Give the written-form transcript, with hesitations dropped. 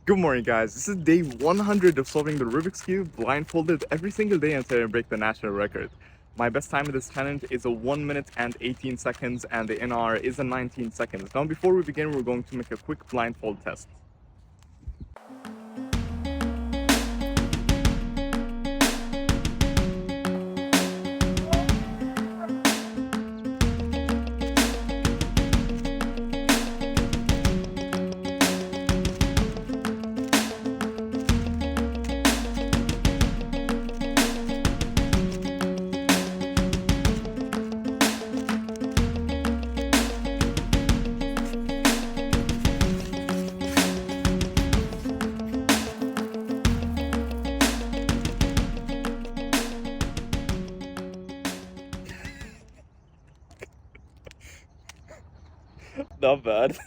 Good morning, guys. This is day 100 of solving the Rubik's Cube blindfolded every single day until I break the national record. My best time in this challenge is a 1 minute and 18 seconds, and the NR is a 19 seconds. Now, before we begin, we're going to make a quick blindfold test. Not bad.